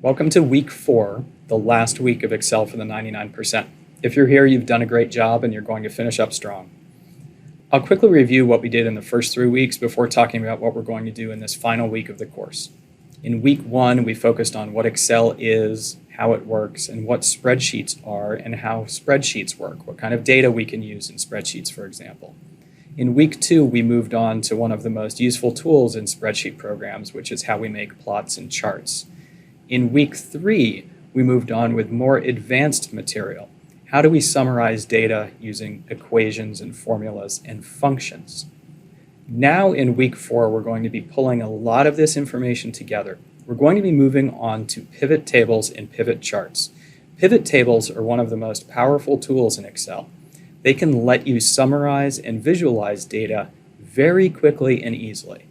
Welcome to week 4, the last week of Excel for the 99%. If you're here, you've done a great job and you're going to finish up strong. I'll quickly review what we did in the first 3 weeks before talking about what we're going to do in this final week of the course. In week 1, we focused on what Excel is, how it works, and what spreadsheets are and how spreadsheets work, what kind of data we can use in spreadsheets, for example. In week 2, we moved on to one of the most useful tools in spreadsheet programs, which is how we make plots and charts. In week 3, we moved on with more advanced material. How do we summarize data using equations and formulas and functions? Now in week 4, we're going to be pulling a lot of this information together. We're going to be moving on to pivot tables and pivot charts. Pivot tables are one of the most powerful tools in Excel. They can let you summarize and visualize data very quickly and easily.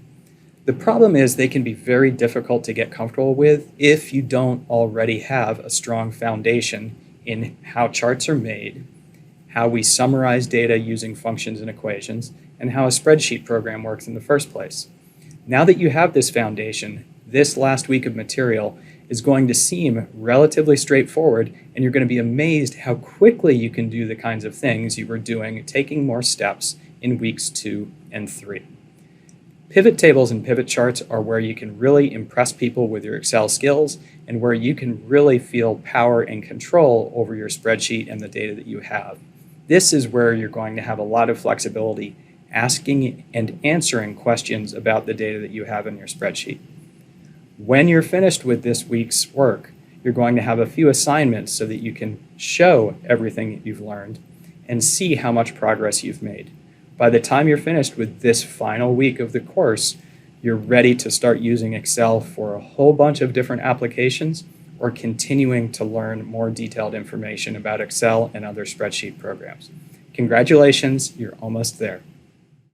The problem is they can be very difficult to get comfortable with if you don't already have a strong foundation in how charts are made, how we summarize data using functions and equations, and how a spreadsheet program works in the first place. Now that you have this foundation, this last week of material is going to seem relatively straightforward, and you're going to be amazed how quickly you can do the kinds of things you were doing, taking more steps in weeks 2 and 3. Pivot tables and pivot charts are where you can really impress people with your Excel skills and where you can really feel power and control over your spreadsheet and the data that you have. This is where you're going to have a lot of flexibility asking and answering questions about the data that you have in your spreadsheet. When you're finished with this week's work, you're going to have a few assignments so that you can show everything that you've learned and see how much progress you've made. By the time you're finished with this final week of the course, you're ready to start using Excel for a whole bunch of different applications or continuing to learn more detailed information about Excel and other spreadsheet programs. Congratulations, you're almost there.